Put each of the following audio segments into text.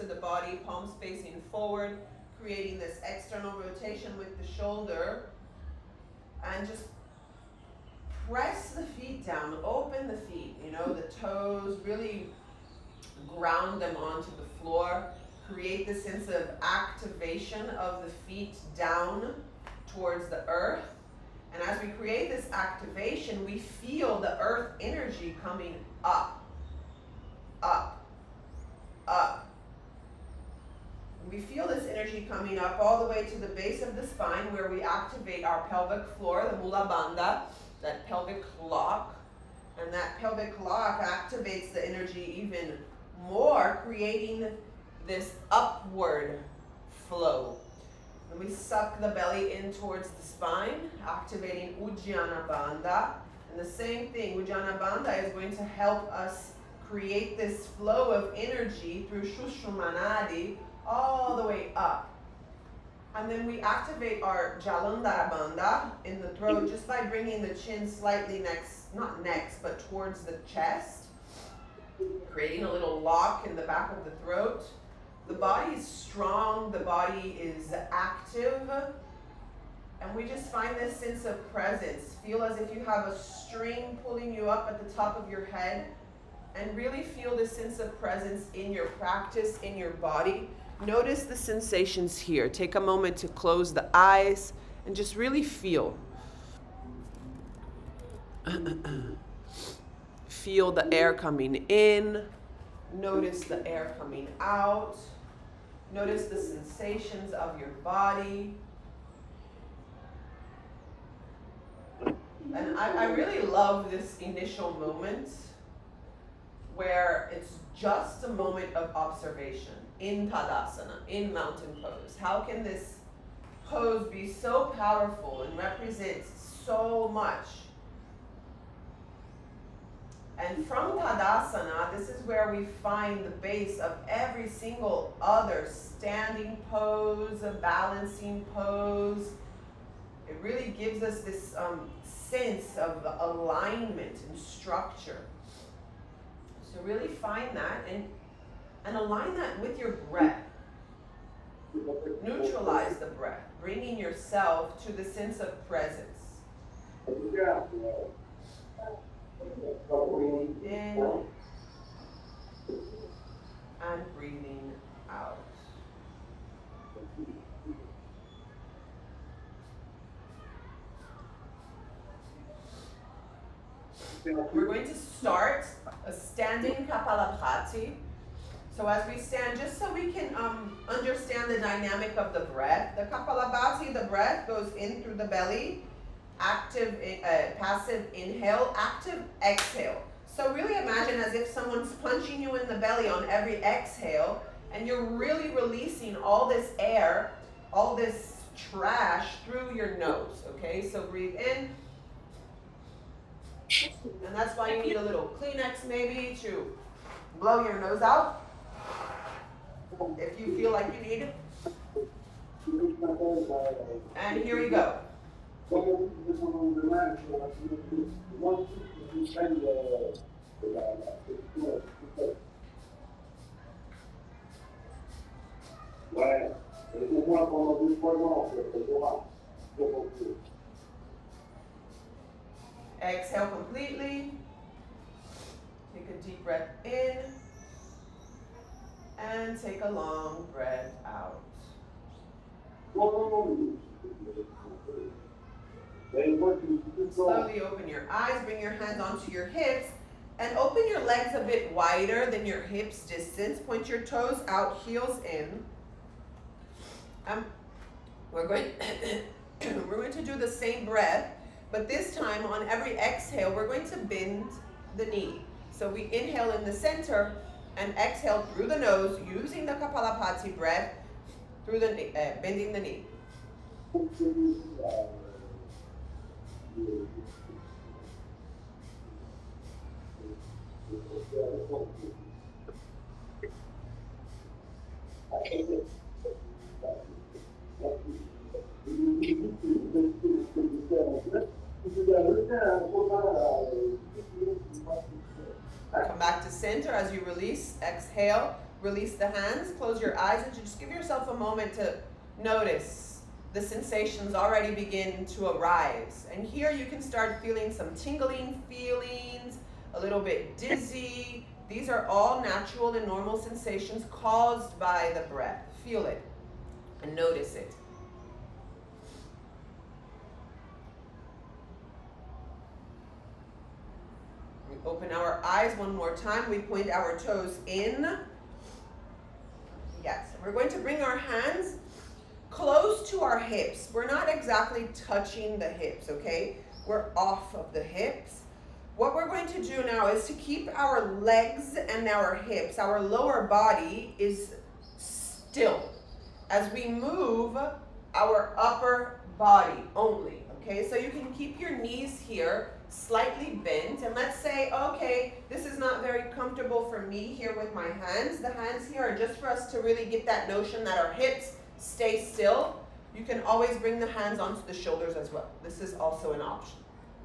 to the body, palms facing forward, creating this external rotation with the shoulder. And just press the feet down, open the feet, the toes, really ground them onto the floor. Create the sense of activation of the feet down towards the earth. And as we create this activation, we feel the earth energy coming up, up, up. We feel this energy coming up all the way to the base of the spine where we activate our pelvic floor, the Mula Bandha, that pelvic lock. And that pelvic lock activates the energy even more, creating this upward flow. And we suck the belly in towards the spine, activating Ujjana Bandha. And the same thing, Ujjana Bandha is going to help us create this flow of energy through Shushrumanadi all the way up. And then we activate our Jalandhara Bandha in the throat just by bringing the chin slightly but towards the chest, creating a little lock in the back of the throat. The body is strong, the body is active, and we just find this sense of presence. Feel as if you have a string pulling you up at the top of your head, and really feel this sense of presence in your practice, in your body. Notice the sensations here. Take a moment to close the eyes and just really feel. Feel the air coming in. Notice the air coming out. Notice the sensations of your body. And I really love this initial moment where it's just a moment of observation in Tadasana, in mountain pose. How can this pose be so powerful and represent so much? And from Tadasana, this is where we find the base of every single other standing pose, a balancing pose. It really gives us this sense of alignment and structure. So really find that and align that with your breath. Neutralize the breath, bringing yourself to the sense of presence. Breathing in and breathing out. We're going to start a standing Kapalabhati. So as we stand, just so we can understand the dynamic of the breath, the Kapalabhati, the breath goes in through the belly, active, passive inhale, active exhale. So really imagine as if someone's punching you in the belly on every exhale, and you're really releasing all this air, all this trash through your nose, okay? So breathe in, and that's why you need a little Kleenex maybe to blow your nose out, if you feel like you need it. And here we go. Exhale completely. Take a deep breath in. And take a long breath out. Slowly open your eyes, bring your hands onto your hips, and open your legs a bit wider than your hips distance. Point your toes out, heels in. We're going to do the same breath, but this time on every exhale, we're going to bend the knee. So we inhale in the center and exhale through the nose, using the Kapalabhati breath, through the bending the knee. Come back to center as you release. Exhale, release the hands, close your eyes, and just give yourself a moment to notice the sensations already begin to arise. And here you can start feeling some tingling feelings, a little bit dizzy. These are all natural and normal sensations caused by the breath. Feel it and notice it. We open our eyes one more time. We point our toes in. Yes, we're going to bring our hands close to our hips. We're not exactly touching the hips, okay? We're off of the hips. What we're going to do now is to keep our legs and our hips, our lower body is still as we move our upper body only, okay? So you can keep your knees here slightly bent, and let's say, okay, this is not very comfortable for me here with my hands. The hands here are just for us to really get that notion that our hips stay still. You can always bring the hands onto the shoulders as well. This is also an option,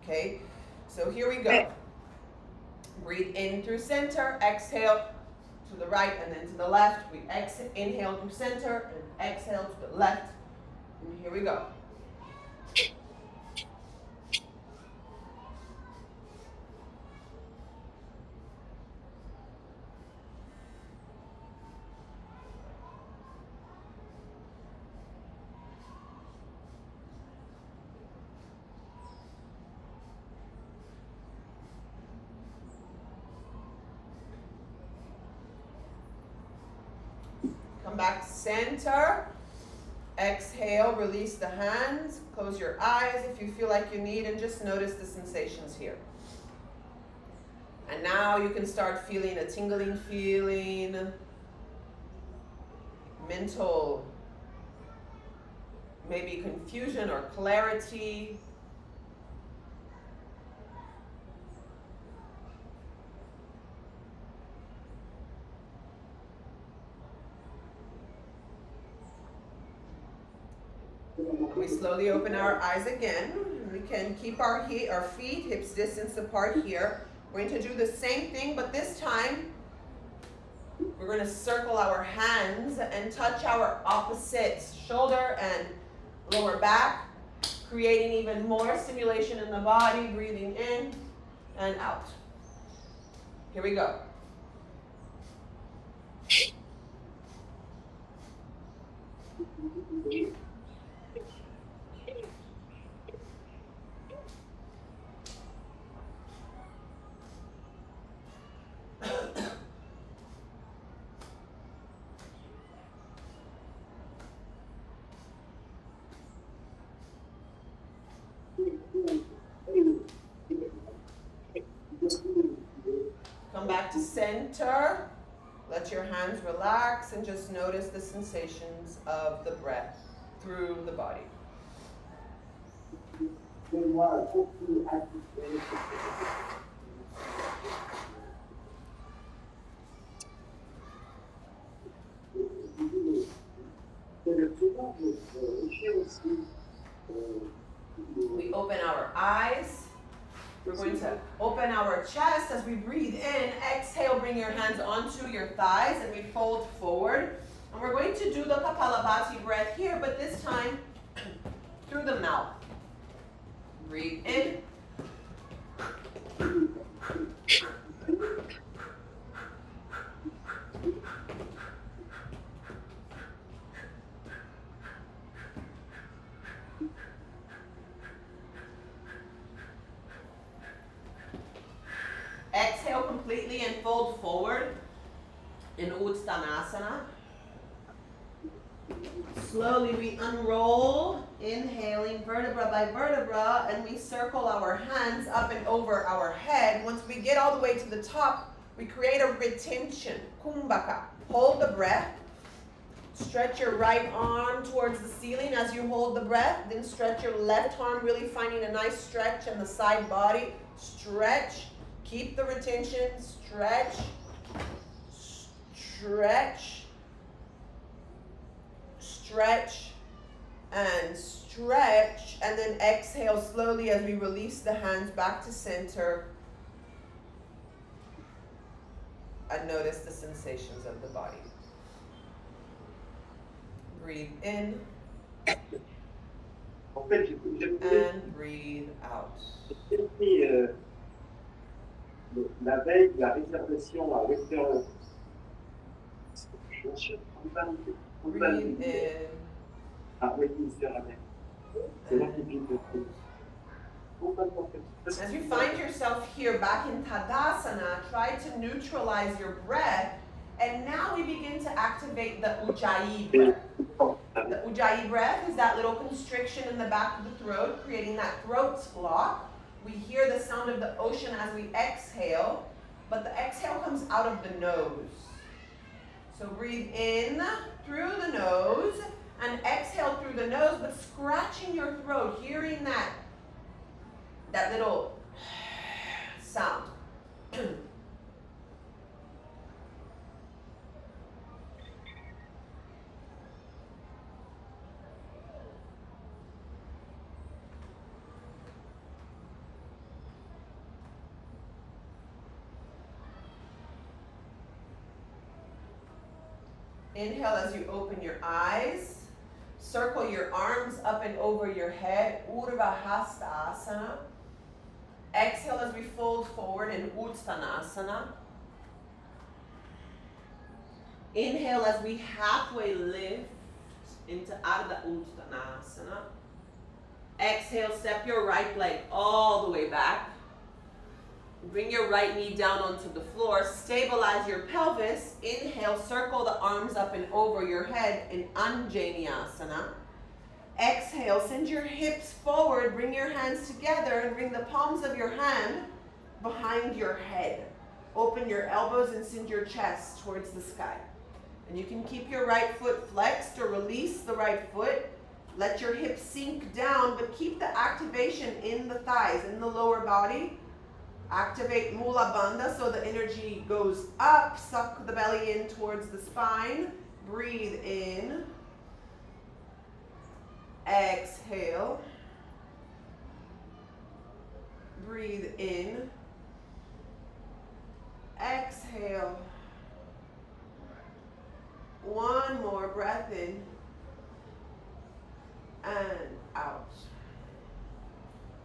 okay? So here we go. Breathe in through center, exhale to the right and then to the left. We inhale through center and exhale to the left. And here we go. Come back to center. Exhale, release the hands. Close your eyes if you feel like you need, and just notice the sensations here. And now you can start feeling a tingling feeling, mental, maybe confusion or clarity. We slowly open our eyes again. We can keep our feet hips distance apart here. We're going to do the same thing, but this time we're going to circle our hands and touch our opposites, shoulder and lower back, creating even more stimulation in the body, breathing in and out. Here we go. Come back to center. Let your hands relax and just notice the sensations of the breath through the body. We open our eyes. We're going to open our chest as we breathe in. Exhale, bring your hands onto your thighs and we fold forward. And we're going to do the Kapalabhati breath here, but this time through the mouth. Breathe in. Exhale completely and fold forward in Dandasana. Slowly we unroll, inhaling vertebra by vertebra, and we circle our hands up and over our head. Once we get all the way to the top, we create a retention, kumbhaka. Hold the breath. Stretch your right arm towards the ceiling as you hold the breath. Then stretch your left arm, really finding a nice stretch in the side body. Stretch. Keep the retention, stretch, stretch, stretch, and stretch. And then exhale slowly as we release the hands back to center. and notice the sensations of the body. Breathe in. En fait, And breathe out. j'ai pris la veille de la réservation à Western. Je suis Breathe in. à Westminster Abbey. C'est là que j'ai As you find yourself here back in Tadasana, try to neutralize your breath. And now we begin to activate the Ujjayi breath. The Ujjayi breath is that little constriction in the back of the throat, creating that throat block. We hear the sound of the ocean as we exhale, but the exhale comes out of the nose. So breathe in through the nose and exhale through the nose, but scratching your throat, hearing that little sound. Inhale as you open your eyes. Circle your arms up and over your head, Urdhva Hastasana. Exhale as we fold forward in Uttanasana. Inhale as we halfway lift into Ardha Uttanasana. Exhale, step your right leg all the way back. Bring your right knee down onto the floor. Stabilize your pelvis. Inhale, circle the arms up and over your head in Anjaneyasana. Exhale, send your hips forward. Bring your hands together and bring the palms of your hand behind your head. Open your elbows and send your chest towards the sky. And you can keep your right foot flexed or release the right foot. Let your hips sink down, but keep the activation in the thighs, in the lower body. Activate Mula Bandha so the energy goes up. Suck the belly in towards the spine. Breathe in. Exhale. Breathe in. Exhale. One more breath in. And out.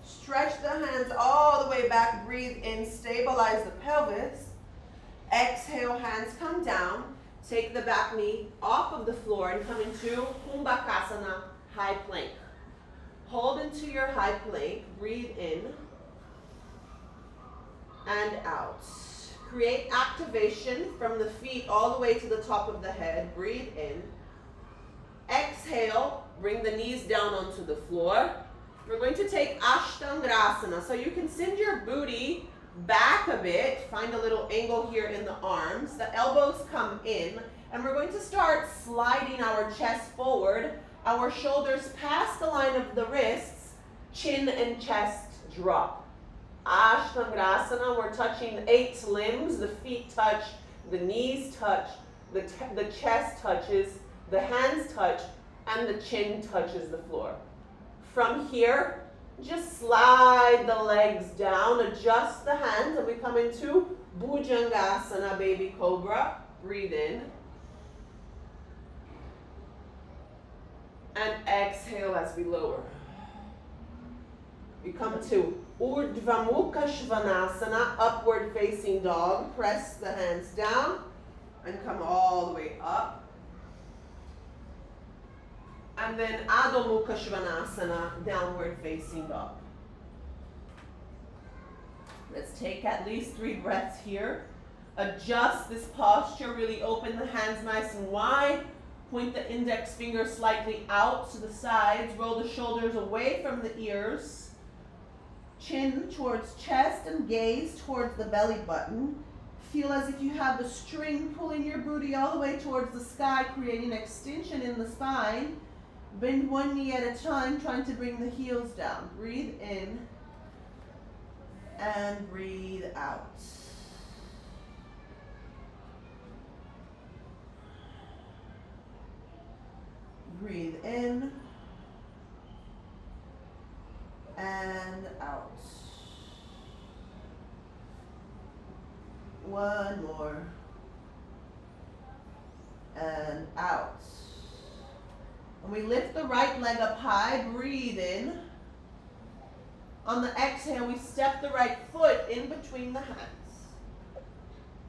Stretch the hands all the way back. Breathe in. Stabilize the pelvis. Exhale, hands come down. Take the back knee off of the floor and come into Kumbhakasana, high plank. Hold into your high plank. Breathe in and out. Create activation from the feet all the way to the top of the head. Breathe in. Exhale, bring the knees down onto the floor. We're going to take Ashtangrasana. So you can send your booty back a bit. Find a little angle here in the arms. The elbows come in. And we're going to start sliding our chest forward. Our shoulders past the line of the wrists. Chin and chest drop. Ashtangrasana, we're touching 8 limbs. The feet touch, the knees touch, the chest touches, the hands touch, and the chin touches the floor. From here, just slide the legs down, adjust the hands, and we come into Bhujangasana, baby cobra. Breathe in. And exhale as we lower. We come to Urdhva Mukha Svanasana, upward facing dog. Press the hands down and come all the way up. And then Adho Mukha Svanasana, downward facing dog. Let's take at least 3 breaths here. Adjust this posture, really open the hands nice and wide. Point the index finger slightly out to the sides. Roll the shoulders away from the ears. Chin towards chest and gaze towards the belly button. Feel as if you have the string pulling your booty all the way towards the sky, creating extension in the spine. Bend one knee at a time, trying to bring the heels down. Breathe in and breathe out. Breathe in and out. One more. and out. And we lift the right leg up high, breathe in. On the exhale, we step the right foot in between the hands.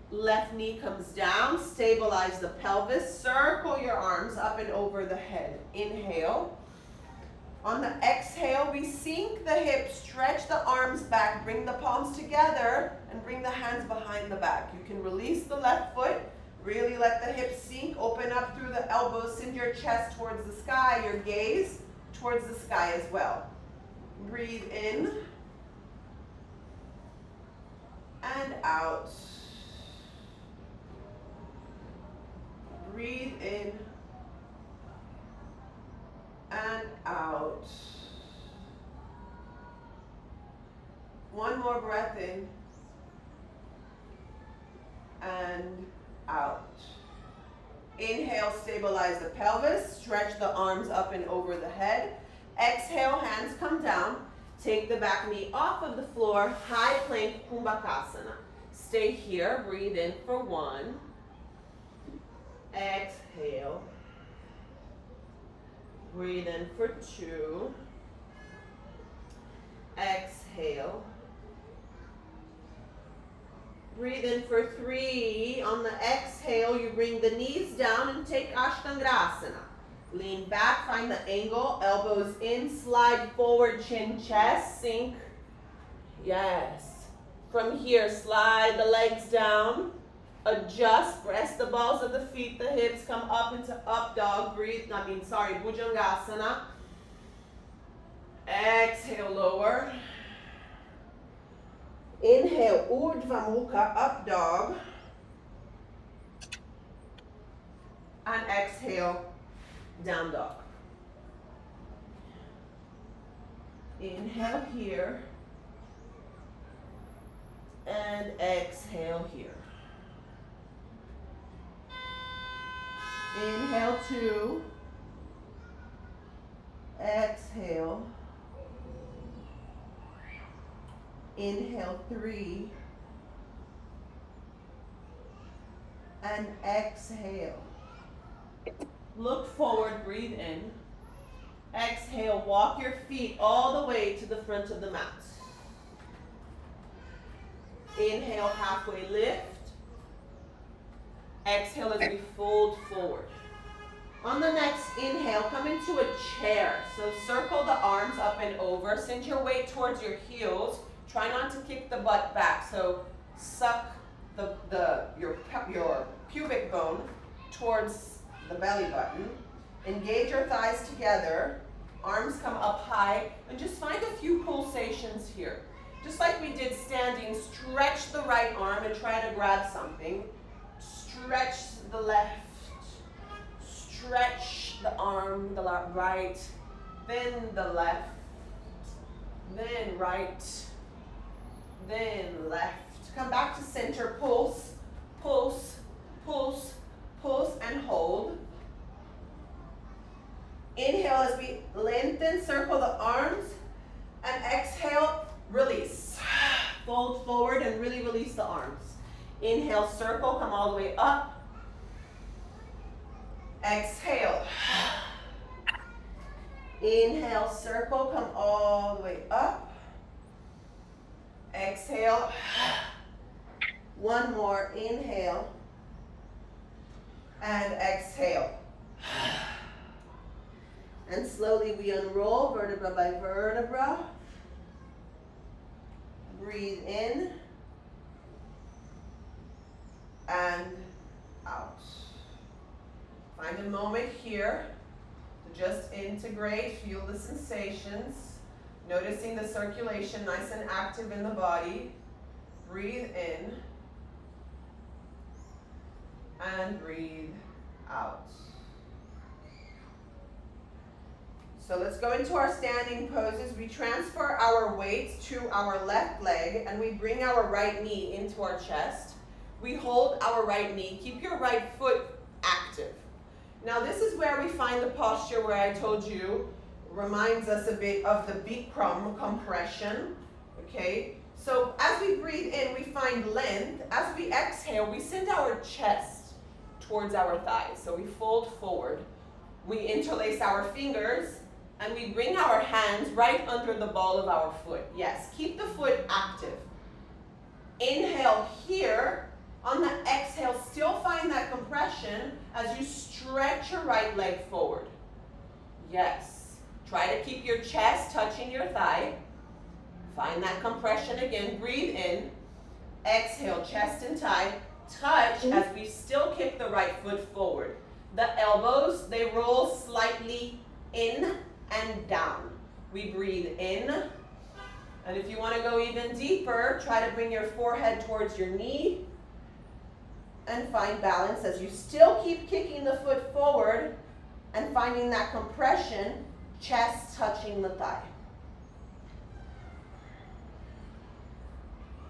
Left knee comes down, stabilize the pelvis, circle your arms up and over the head. Inhale. On the exhale, we sink the hips, stretch the arms back, bring the palms together, and bring the hands behind the back. You can release the left foot, really let the hips sink, open up through the elbows, send your chest towards the sky, your gaze towards the sky as well. Breathe in and out. Breathe in and out. One more breath in and out. Inhale, stabilize the pelvis, stretch the arms up and over the head. Exhale, hands come down. Take the back knee off of the floor, high plank, Kumbhakasana. Stay here, breathe in for 1. Exhale. Breathe in for 2. Exhale. Breathe in for 3. On the exhale, you bring the knees down and take Ashtangrasana. Lean back, find the angle, elbows in, slide forward, chin, chest, sink. Yes. From here, slide the legs down. Adjust, press the balls of the feet, the hips, come up into up dog, Bhujangasana. Exhale, lower. Inhale, Urdhva Mukha, up dog. And exhale, down dog. Inhale here. And exhale here. Inhale 2. Exhale. Inhale 3. And exhale. Look forward, breathe in. Exhale, walk your feet all the way to the front of the mat. Inhale, halfway lift. Exhale as we fold forward. On the next inhale, come into a chair. So circle the arms up and over. Send your weight towards your heels. Try not to kick the butt back. So suck your pubic bone towards the belly button. Engage your thighs together. Arms come up high. And just find a few pulsations here. Just like we did standing, stretch the right arm and try to grab something. Stretch the left, stretch the arm, the right, then the left, then right, then left. Come back to center, pulse, pulse, pulse, pulse, and hold. Inhale as we lengthen, circle the arms, and exhale, release. Fold forward and really release the arms. Inhale, circle, come all the way up. Exhale. Inhale, circle, come all the way up. Exhale. One more, inhale. And exhale. And slowly we unroll vertebra by vertebra. Breathe in. And out. Find a moment here to just integrate, feel the sensations, noticing the circulation nice and active in the body. Breathe in and breathe out. So let's go into our standing poses. We transfer our weight to our left leg and we bring our right knee into our chest. We hold our right knee. Keep your right foot active. Now this is where we find the posture where I told you reminds us a bit of the Bikram compression. Okay? So as we breathe in, we find length. As we exhale, we send our chest towards our thighs. So we fold forward, we interlace our fingers, and we bring our hands right under the ball of our foot. Yes, keep the foot active. Inhale here. On the exhale, still find that compression as you stretch your right leg forward. Yes. Try to keep your chest touching your thigh. Find that compression again. Breathe in. Exhale, chest and thigh. Touch as we still kick the right foot forward. The elbows, they roll slightly in and down. We breathe in. And if you want to go even deeper, try to bring your forehead towards your knee. And find balance as you still keep kicking the foot forward and finding that compression, chest touching the thigh.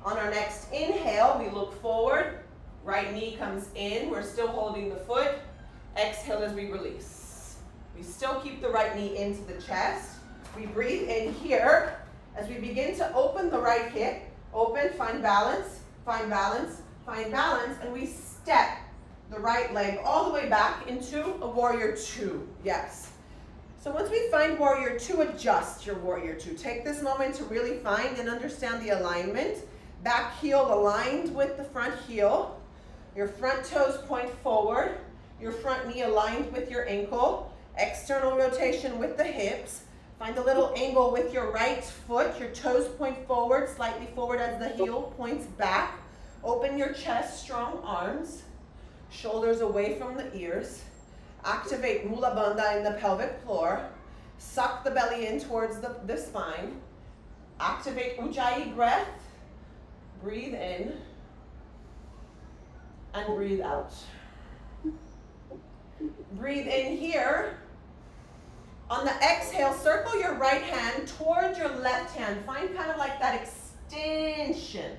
On our next inhale, we look forward. Right knee comes in. We're still holding the foot. Exhale as we release. We still keep the right knee into the chest. We breathe in here as we begin to open the right hip. Open, find balance, find balance. Find balance, and we step the right leg all the way back into a warrior two. Yes. So once we find warrior two, adjust your warrior two. Take this moment to really find and understand the alignment. Back heel aligned with the front heel. Your front toes point forward. Your front knee aligned with your ankle. External rotation with the hips. Find a little angle with your right foot. Your toes point forward, slightly forward as the heel points back. Open your chest, strong arms, shoulders away from the ears. Activate Mula Bandha in the pelvic floor. Suck the belly in towards the spine. Activate Ujjayi breath. Breathe in and breathe out. Breathe in here. On the exhale, circle your right hand towards your left hand. Find kind of like that extension.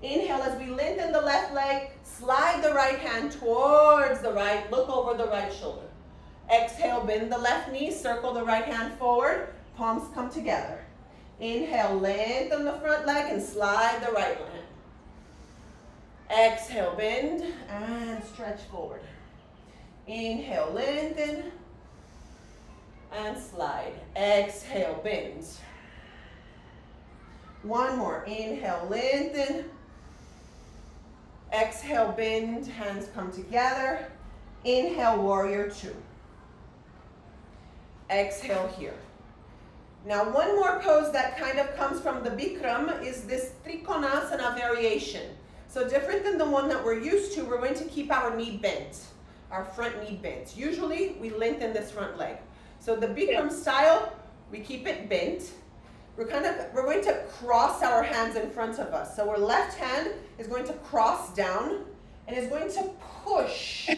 Inhale as we lengthen the left leg, slide the right hand towards the right, look over the right shoulder. Exhale, bend the left knee, circle the right hand forward, palms come together. Inhale, lengthen the front leg and slide the right hand. Exhale, bend and stretch forward. Inhale, lengthen and slide. Exhale, bend. One more. Inhale, lengthen. Exhale, bend, hands come together. Inhale, warrior two. Exhale here. Now one more pose that kind of comes from the Bikram is this Trikonasana variation. So different than the one that we're used to, we're going to keep our knee bent, our front knee bent. Usually we lengthen this front leg. So the Bikram style, we keep it bent. We're going to cross our hands in front of us. So our left hand is going to cross down and is going to push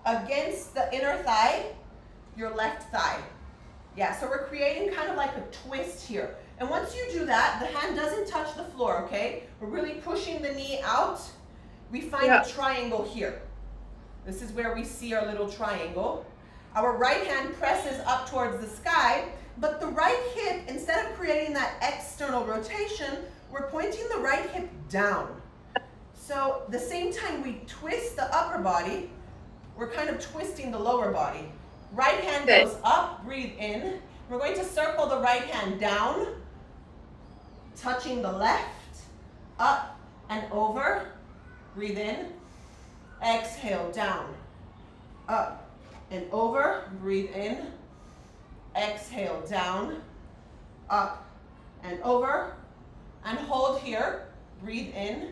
against the inner thigh, your left thigh. Yeah, so we're creating kind of like a twist here. And once you do that, the hand doesn't touch the floor, okay? We're really pushing the knee out. We find a triangle here. This is where we see our little triangle. Our right hand presses up towards the sky. But the right hip, instead of creating that external rotation, we're pointing the right hip down. So the same time we twist the upper body, we're kind of twisting the lower body. Right hand goes up, breathe in. We're going to circle the right hand down, touching the left, up and over. Breathe in. Exhale, down, up and over. Breathe in. Exhale, down, up, and over, and hold here. Breathe in.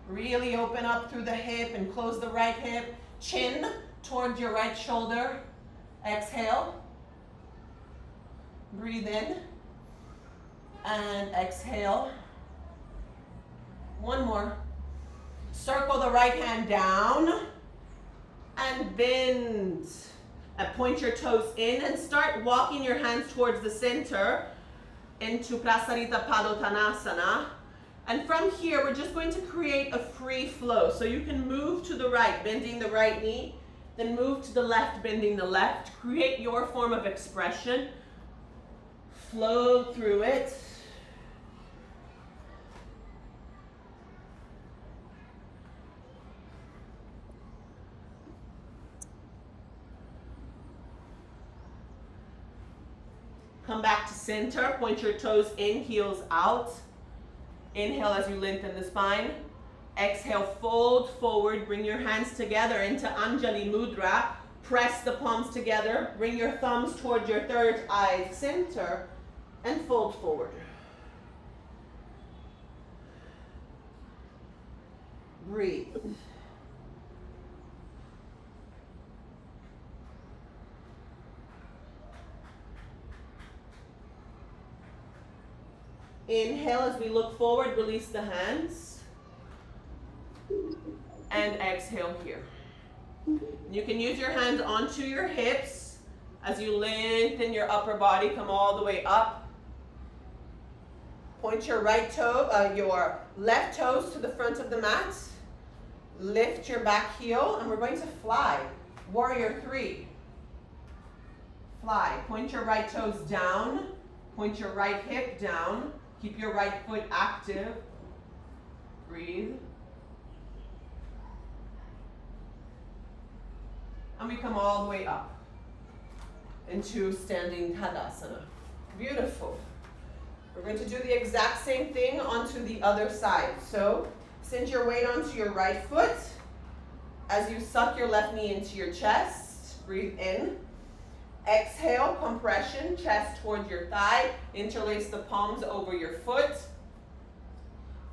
Really open up through the hip and close the right hip. Chin towards your right shoulder. Exhale. Breathe in. And exhale. One more. Circle the right hand down and bend. And point your toes in and start walking your hands towards the center into Prasarita Padottanasana. And from here, we're just going to create a free flow. So you can move to the right, bending the right knee, then move to the left, bending the left. Create your form of expression. Flow through it. Come back to center. Point your toes in, heels out. Inhale as you lengthen the spine. Exhale, fold forward. Bring your hands together into Anjali Mudra. Press the palms together. Bring your thumbs towards your third eye center and fold forward. Breathe. Inhale as we look forward, release the hands. And exhale here. You can use your hands onto your hips as you lengthen your upper body, come all the way up. Point your your left toes to the front of the mat. Lift your back heel, and we're going to fly. Warrior 3. Fly. Point your right toes down. Point your right hip down. Keep your right foot active. Breathe. And we come all the way up into standing Dandasana. Beautiful. We're going to do the exact same thing onto the other side. So send your weight onto your right foot as you suck your left knee into your chest. Breathe in. Exhale, compression, chest towards your thigh. Interlace the palms over your foot.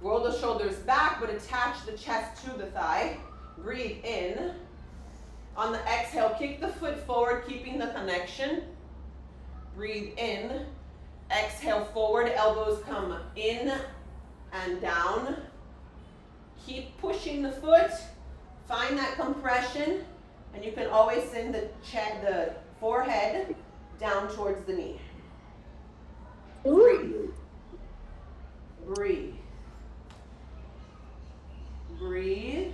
Roll the shoulders back, but attach the chest to the thigh. Breathe in. On the exhale, kick the foot forward, keeping the connection. Breathe in. Exhale, forward, elbows come in and down. Keep pushing the foot. Find that compression, and you can always send the forehead down towards the knee. Breathe. Breathe. Breathe.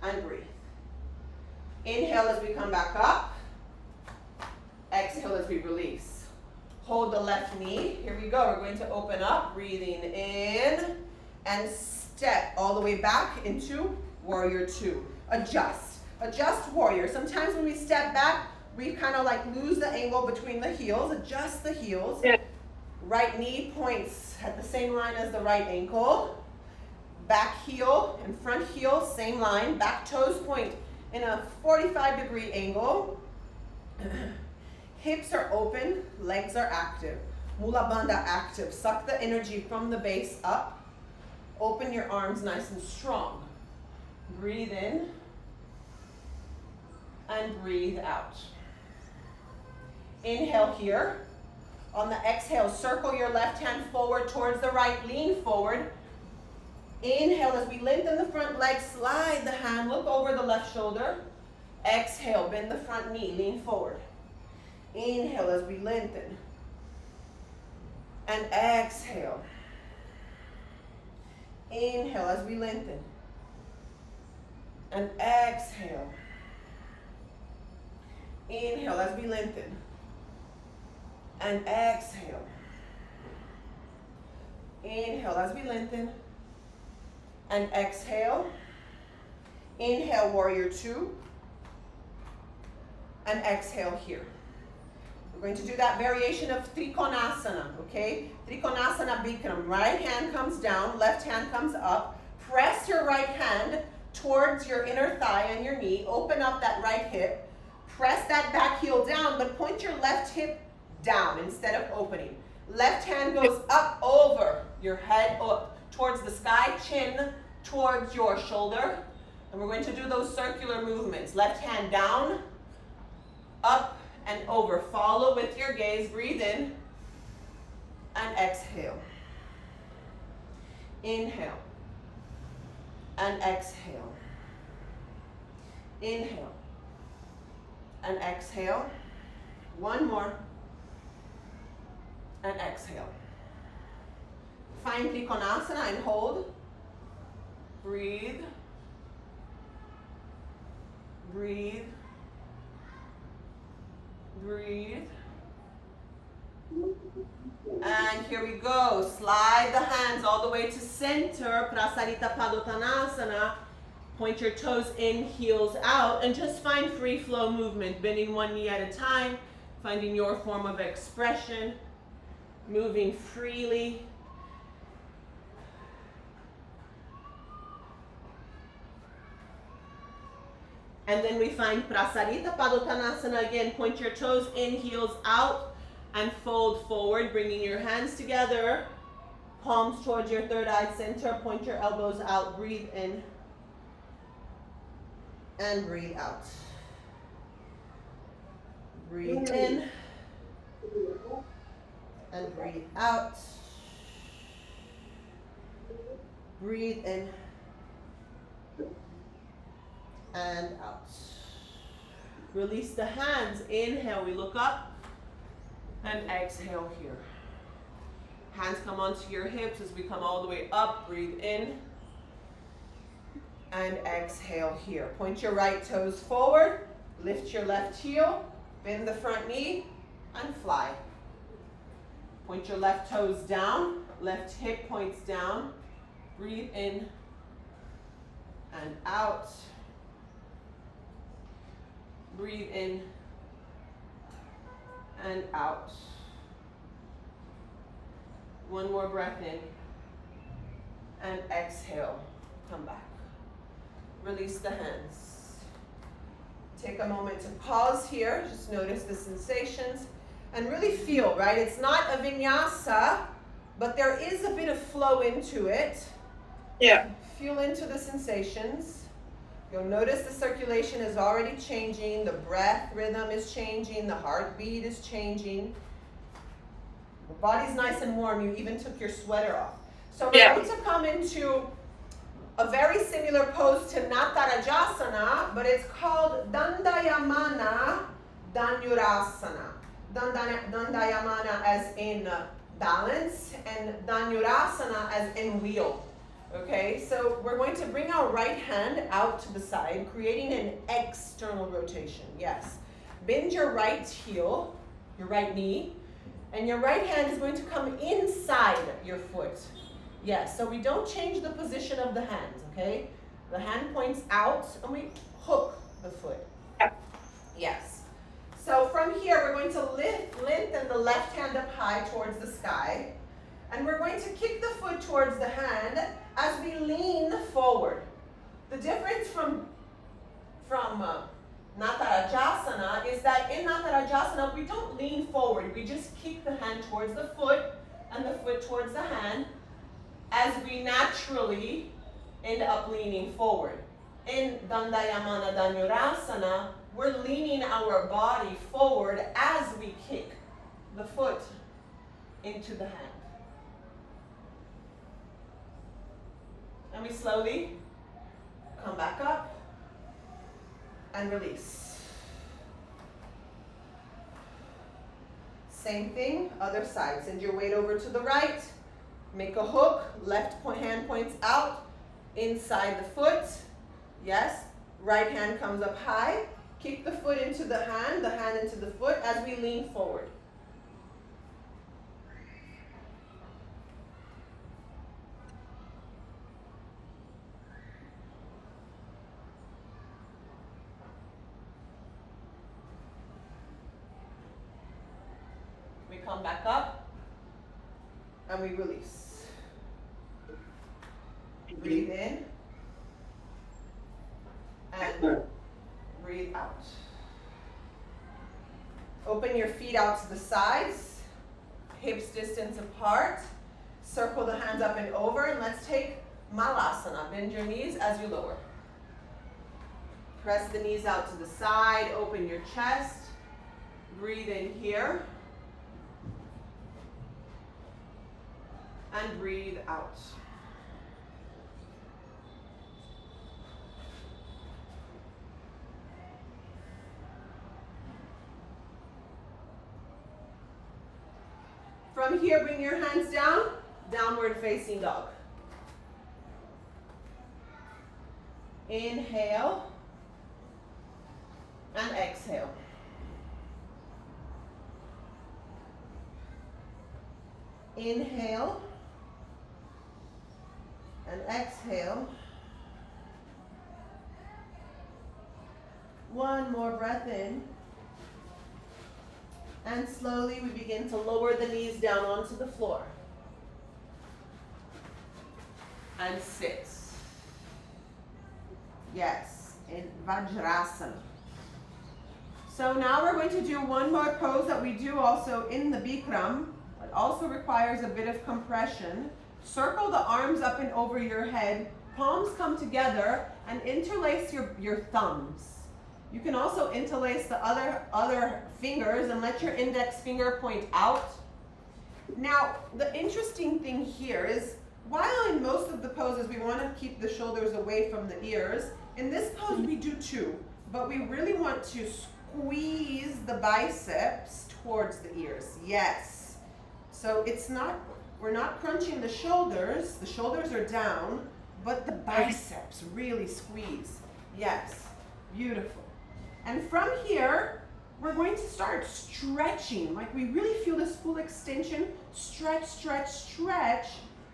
And breathe. Inhale as we come back up. Exhale as we release. Hold the left knee. Here we go. We're going to open up, breathing in, and step all the way back into Warrior 2. Adjust. Adjust Warrior. Sometimes when we step back, we kind of like lose the angle between the heels. Adjust the heels. Right knee points at the same line as the right ankle. Back heel and front heel, same line. Back toes point in a 45-degree angle. Hips are open, legs are active. Mula Bandha active. Suck the energy from the base up. Open your arms nice and strong. Breathe in and breathe out. Inhale here. On the exhale, circle your left hand forward towards the right. Lean forward. Inhale as we lengthen the front leg, slide the hand, look over the left shoulder. Exhale, bend the front knee, lean forward. Inhale as we lengthen. And exhale. Inhale as we lengthen. And exhale. Inhale as we lengthen. And exhale. Inhale as we lengthen. And exhale. Inhale, Warrior 2. And exhale here. We're going to do that variation of Trikonasana, okay? Trikonasana Bikram. Right hand comes down, left hand comes up. Press your right hand towards your inner thigh and your knee. Open up that right hip. Press that back heel down, but point your left hip down instead of opening. Left hand goes up over your head, up towards the sky, chin towards your shoulder. And we're going to do those circular movements. Left hand down, up and over. Follow with your gaze. Breathe in and exhale. Inhale and exhale. Inhale and exhale. One more. And exhale. Find Trikonasana and hold. Breathe. Breathe. Breathe. And here we go. Slide the hands all the way to center. Prasarita Padottanasana. Point your toes in, heels out, and just find free flow movement, bending one knee at a time, finding your form of expression, moving freely. And then we find Prasarita Padottanasana again. Point your toes in, heels out, and fold forward, bringing your hands together. Palms towards your third eye center. Point your elbows out. Breathe in. And breathe out. Breathe in. And breathe out. Breathe in. And out. Release the hands. Inhale, we look up. And exhale here. Hands come onto your hips as we come all the way up. Breathe in. And exhale here. Point your right toes forward. Lift your left heel. Bend the front knee. And fly. Point your left toes down. Left hip points down. Breathe in. And out. Breathe in. And out. One more breath in. And exhale. Come back. Release the hands. Take a moment to pause here. Just notice the sensations. And really feel, right? It's not a vinyasa, but there is a bit of flow into it. Yeah. Feel into the sensations. You'll notice the circulation is already changing. The breath rhythm is changing. The heartbeat is changing. The body's nice and warm. You even took your sweater off. So we're going to come into a very similar pose to Natarajasana, but it's called Dandayamana Dhanurasana. Dandayamana as in balance and Dhanurasana as in wheel. Okay, so we're going to bring our right hand out to the side, creating an external rotation. Yes. Bend your right heel, your right knee, and your right hand is going to come inside your foot. Yes, so we don't change the position of the hands, okay? The hand points out and we hook the foot. Yes. So from here, we're going to lengthen the left hand up high towards the sky. And we're going to kick the foot towards the hand as we lean forward. The difference from Natarajasana is that in Natarajasana, we don't lean forward. We just kick the hand towards the foot and the foot towards the hand as we naturally end up leaning forward. In Dandayamana Dhanurasana, we're leaning our body forward as we kick the foot into the hand. And we slowly come back up and release. Same thing, other side. Send your weight over to the right. Make a hook. Left hand points out inside the foot. Yes. Right hand comes up high. Kick the foot into the hand into the foot as we lean forward. We come back up and we release. Breathe in and breathe out. Open your feet out to the sides, hips distance apart. Circle the hands up and over, and let's take Malasana. Bend your knees as you lower. Press the knees out to the side, open your chest. Breathe in here. And breathe out. From here, bring your hands down, downward facing dog. Inhale and exhale. Inhale and exhale. One more breath in. And slowly we begin to lower the knees down onto the floor. And sit. Yes, in Vajrasana. So now we're going to do one more pose that we do also in the Bikram. It also requires a bit of compression. Circle the arms up and over your head. Palms come together and interlace your thumbs. You can also interlace the other fingers and let your index finger point out. Now, the interesting thing here is, while in most of the poses we want to keep the shoulders away from the ears, in this pose we do too, but we really want to squeeze the biceps towards the ears. Yes. So we're not crunching the shoulders are down, but the biceps really squeeze. Yes, beautiful. And from here, we're going to start stretching, like we really feel this full extension, stretch, stretch, stretch,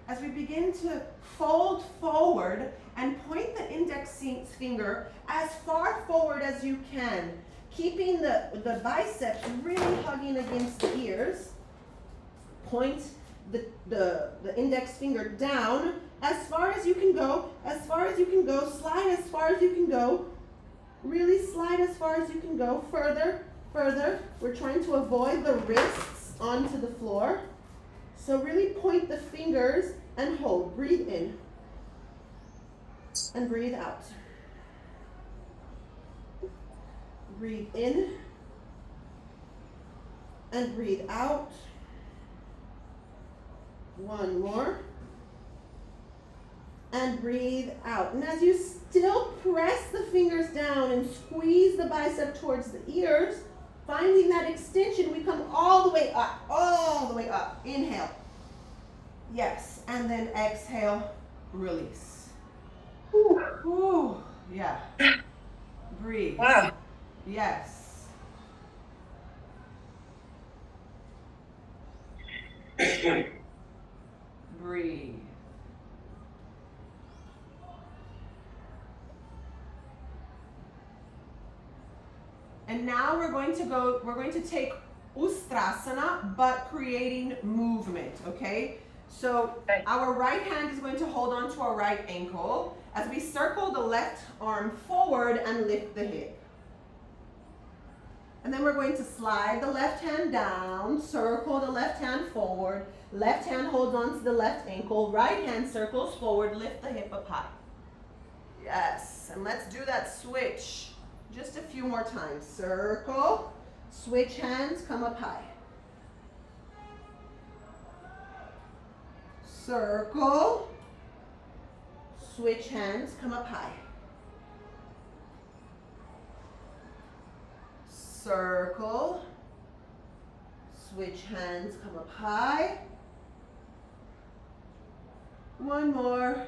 as we begin to fold forward and point the index finger as far forward as you can, keeping the biceps really hugging against the ears. Point the index finger down as far as you can go, slide as far as you can go, really slide as far as you can go, further. We're trying to avoid the wrists onto the floor. So really point the fingers and hold. Breathe in and breathe out. Breathe in and breathe out. One more. And breathe out. And as you still press the fingers down and squeeze the bicep towards the ears, finding that extension, we come all the way up. Inhale. Yes. And then exhale, release. Ooh. Yeah. Breathe. Wow. Yes. Breathe. And now we're going to take Ustrasana, but creating movement, okay? So our right hand is going to hold on to our right ankle as we circle the left arm forward and lift the hip. And then we're going to slide the left hand down, circle the left hand forward, left hand holds on to the left ankle, right hand circles forward, lift the hip up high. Yes, and let's do that switch just a few more times. Circle, switch hands, come up high. Circle, switch hands, come up high. Circle, switch hands, come up high. One more.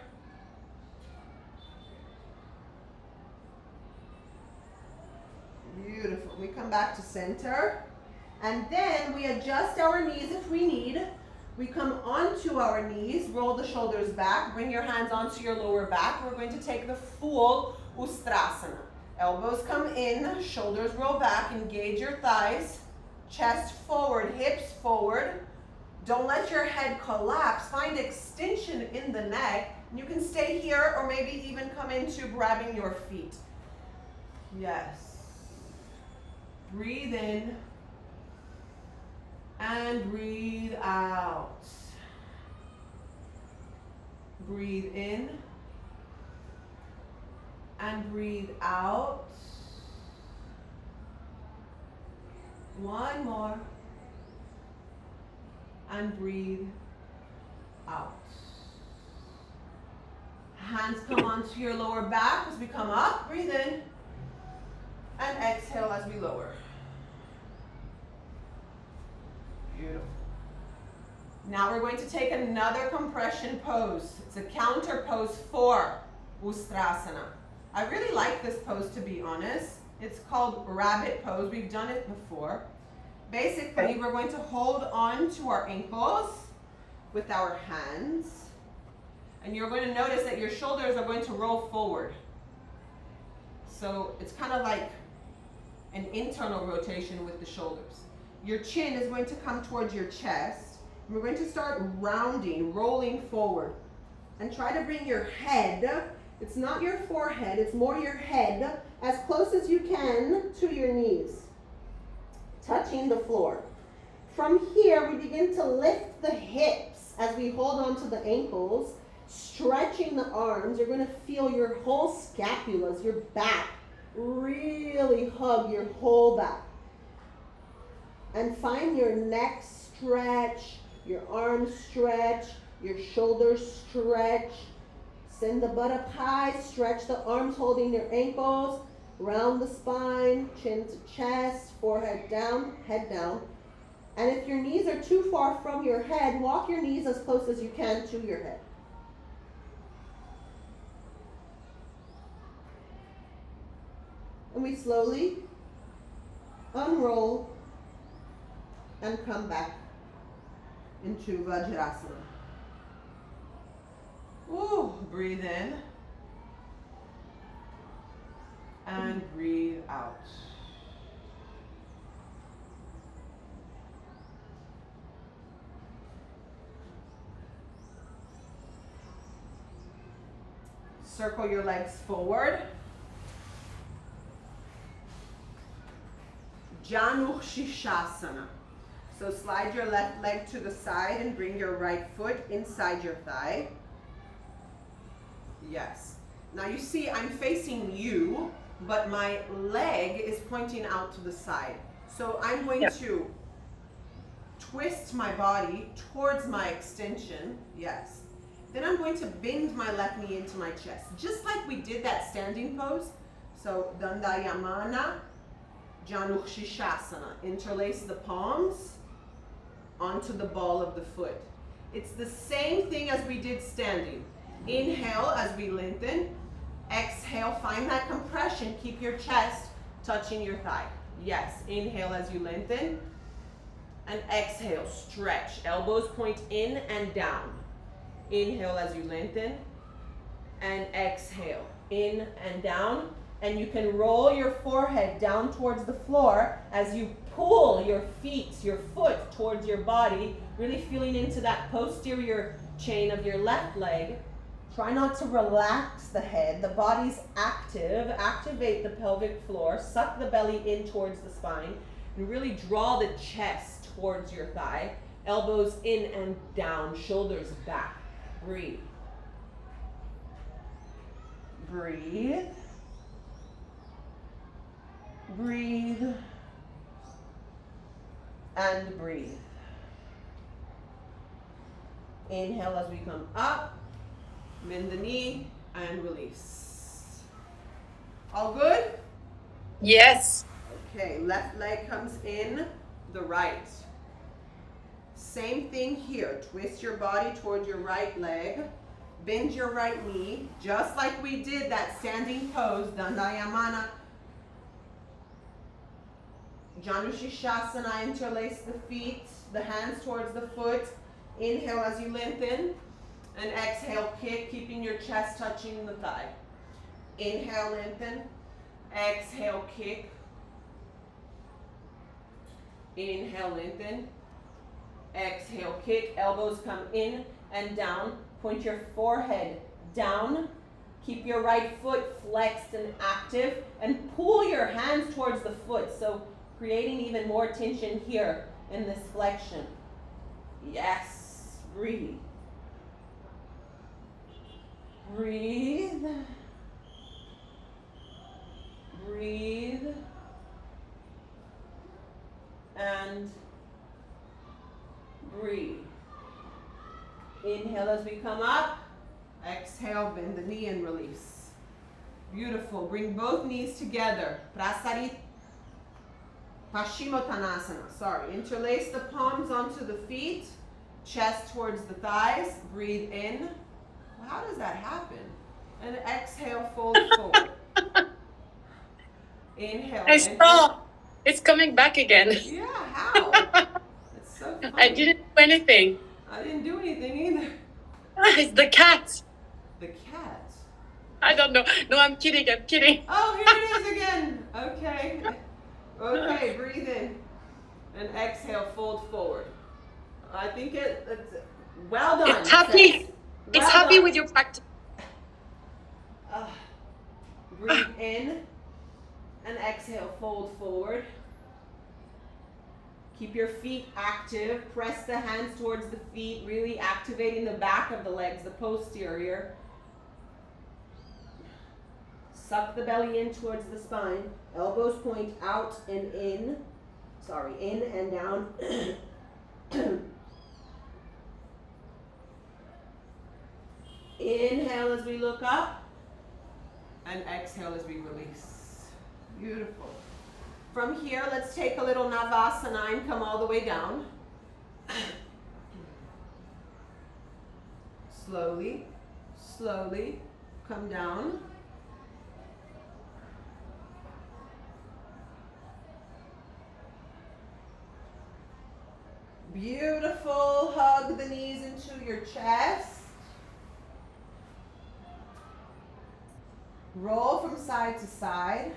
Beautiful. We come back to center. And then we adjust our knees if we need. We come onto our knees, roll the shoulders back, bring your hands onto your lower back. We're going to take the full Ustrasana. Elbows come in, shoulders roll back, engage your thighs, chest forward, hips forward. Don't let your head collapse. Find extension in the neck. You can stay here or maybe even come into grabbing your feet. Yes. Breathe in and breathe out. Breathe in and breathe out. One more. And breathe out. Hands come onto your lower back as we come up. Breathe in. And exhale as we lower. Beautiful. Now we're going to take another compression pose. It's a counter pose for Ustrasana. I really like this pose, to be honest. It's called rabbit pose. We've done it before. Basically, we're going to hold on to our ankles with our hands. And you're going to notice that your shoulders are going to roll forward. So it's kind of like an internal rotation with the shoulders. Your chin is going to come towards your chest. We're going to start rounding, rolling forward. And try to bring your head, it's not your forehead, it's more your head, as close as you can to your knees, touching the floor. From here, we begin to lift the hips as we hold on to the ankles, stretching the arms. You're going to feel your whole scapulas, your back, really hug your whole back. And find your neck stretch, your arms stretch, your shoulders stretch. Send the butt up high, stretch the arms holding your ankles, round the spine, chin to chest, forehead down, head down. And if your knees are too far from your head, walk your knees as close as you can to your head. And we slowly unroll and come back into Vajrasana. Ooh, breathe in and breathe out. Circle your legs forward. Janushishasana. So slide your left leg to the side and bring your right foot inside your thigh. Yes. Now you see I'm facing you, but my leg is pointing out to the side. So I'm going to twist my body towards my extension. Yes. Then I'm going to bend my left knee into my chest, just like we did that standing pose. So Dandasana, Janushishasana. Interlace the palms onto the ball of the foot. It's the same thing as we did standing. Inhale as we lengthen. Exhale, find that compression. Keep your chest touching your thigh. Yes, inhale as you lengthen. And exhale, stretch. Elbows point in and down. Inhale as you lengthen. And exhale, in and down. And you can roll your forehead down towards the floor as you pull your feet, your foot towards your body, really feeling into that posterior chain of your left leg. Try not to relax the head. The body's active. Activate the pelvic floor. Suck the belly in towards the spine. And really draw the chest towards your thigh. Elbows in and down. Shoulders back. Breathe. Breathe. Breathe. And breathe. Inhale as we come up. Bend the knee and release. All good? Yes. Okay, left leg comes in, the right. Same thing here. Twist your body toward your right leg. Bend your right knee, just like we did that standing pose, Dandasana. Janushishasana, interlace the feet, the hands towards the foot. Inhale as you lengthen. And exhale, kick, keeping your chest touching the thigh. Inhale, lengthen. Exhale, kick. Inhale, lengthen. Exhale, kick. Elbows come in and down. Point your forehead down. Keep your right foot flexed and active. And pull your hands towards the foot. So creating even more tension here in this flexion. Yes. Breathe. Breathe. Breathe. And breathe. Inhale as we come up. Exhale, bend the knee and release. Beautiful. Bring both knees together. Paschimottanasana. Sorry. Interlace the palms onto the feet. Chest towards the thighs. Breathe in. How does that happen? And exhale, fold forward. Inhale. I saw. It's coming back again. Yeah, how? It's so funny. I didn't do anything. I didn't do anything either. It's the cat. The cat. I don't know. No, I'm kidding. Oh, here it is again. Okay. Okay, breathe in. And exhale, fold forward. I think it's well done. It's happy. Sis. It's Well happy done. with your practice. Breathe in and exhale, fold forward. Keep your feet active. Press the hands towards the feet, really activating the back of the legs, the posterior. Suck the belly in towards the spine. Elbows point out and in. Sorry, in and down. Inhale as we look up. And exhale as we release. Beautiful. From here, let's take a little Navasana and come all the way down. Slowly, slowly come down. Beautiful. Hug the knees into your chest. Roll from side to side.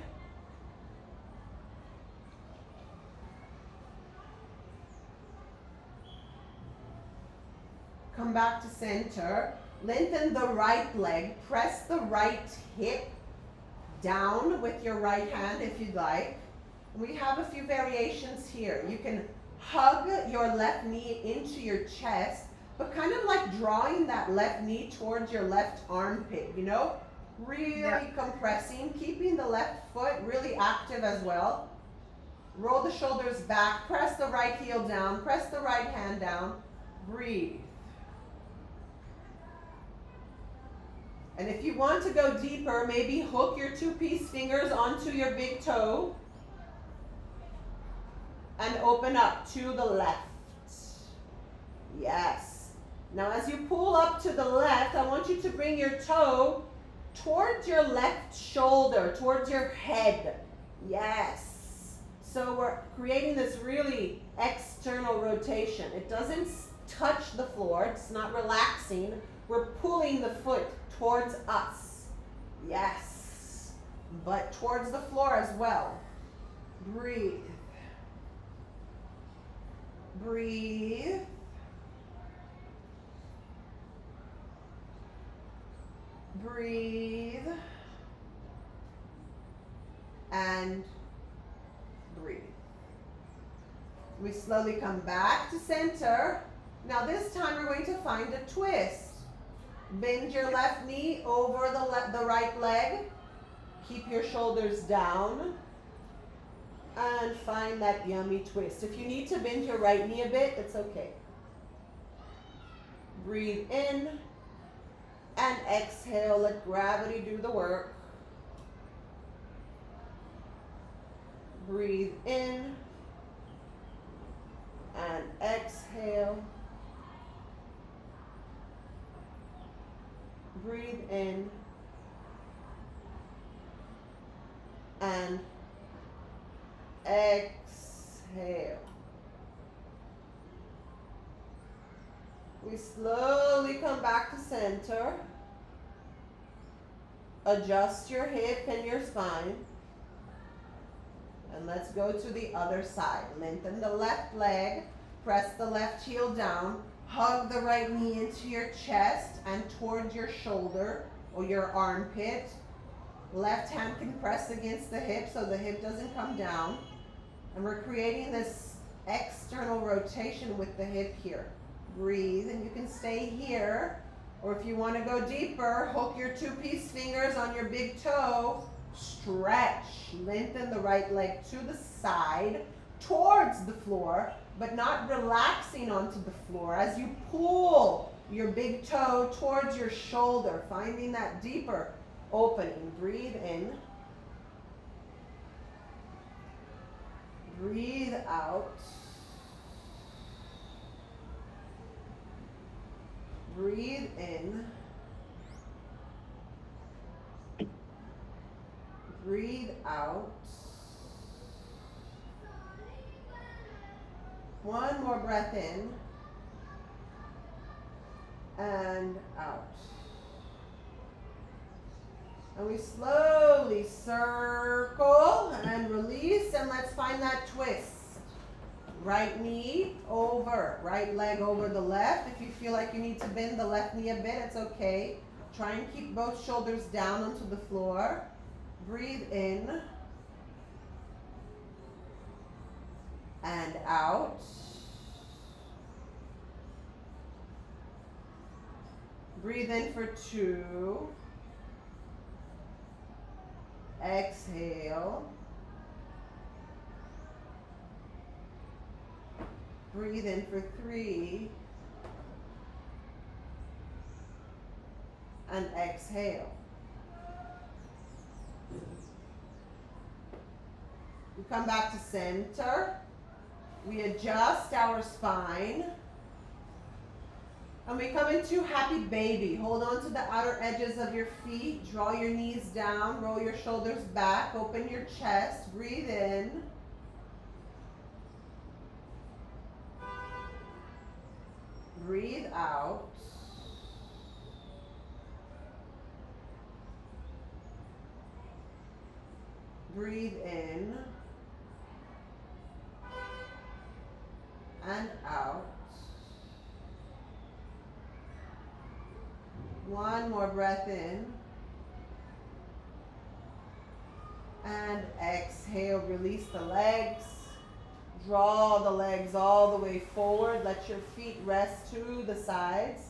Come back to center. Lengthen the right leg. Press the right hip down with your right hand if you'd like. We have a few variations here. You can hug your left knee into your chest, but kind of like drawing that left knee towards your left armpit, you know? Really compressing, keeping the left foot really active as well. Roll the shoulders back, press the right heel down, press the right hand down. Breathe. And if you want to go deeper, maybe hook your two-piece fingers onto your big toe and open up to the left. Yes. Now as you pull up to the left, I want you to bring your toe towards your left shoulder, towards your head. Yes. So we're creating this really external rotation. It doesn't touch the floor. It's not relaxing. We're pulling the foot towards us. Yes. But towards the floor as well. Breathe. Breathe. Breathe. And breathe. We slowly come back to center. Now this time we're going to find a twist. Bend your left knee over the right leg. Keep your shoulders down. And find that yummy twist. If you need to bend your right knee a bit, it's okay. Breathe in and exhale. Let gravity do the work. Breathe in and exhale. Breathe in and exhale. We slowly come back to center. Adjust your hip and your spine. And let's go to the other side. Lengthen the left leg. Press the left heel down. Hug the right knee into your chest and towards your shoulder or your armpit. Left hand can press against the hip so the hip doesn't come down. And we're creating this external rotation with the hip here. Breathe, and you can stay here. Or if you want to go deeper, hook your two-piece fingers on your big toe. Stretch. Lengthen the right leg to the side, towards the floor, but not relaxing onto the floor. As you pull your big toe towards your shoulder, finding that deeper opening. Breathe in. Breathe out. Breathe in. Breathe out. One more breath in. And out. And we slowly circle and release and let's find that twist. Right knee over, right leg over the left. If you feel like you need to bend the left knee a bit, it's okay. Try and keep both shoulders down onto the floor. Breathe in and out. Breathe in for 2. Exhale. Breathe in for 3. And exhale. We come back to center. We adjust our spine. And we come into happy baby. Hold on to the outer edges of your feet. Draw your knees down. Roll your shoulders back. Open your chest. Breathe in. Breathe out. Breathe in. And out. One more breath in. And exhale, release the legs. Draw the legs all the way forward. Let your feet rest to the sides.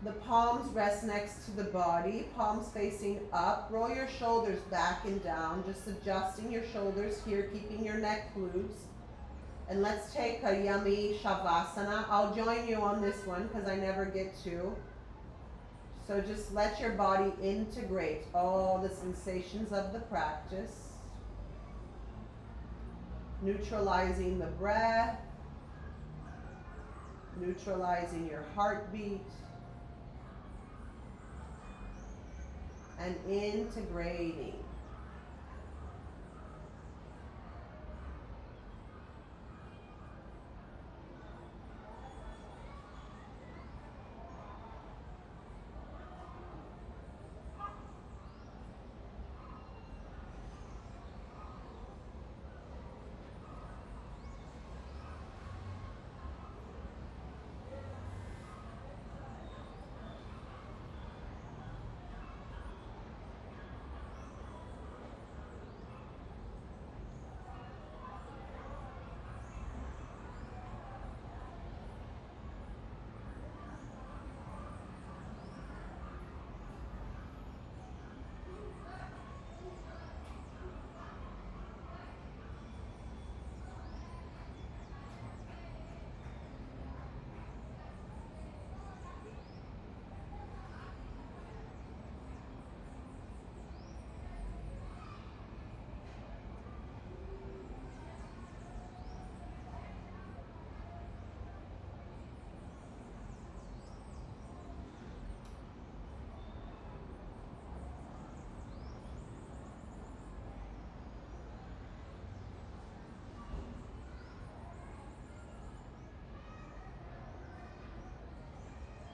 The palms rest next to the body, palms facing up. Roll your shoulders back and down, just adjusting your shoulders here, keeping your neck loose. And let's take a yummy Shavasana. I'll join you on this one because I never get to. So just let your body integrate all the sensations of the practice. Neutralizing the breath, neutralizing your heartbeat, and integrating.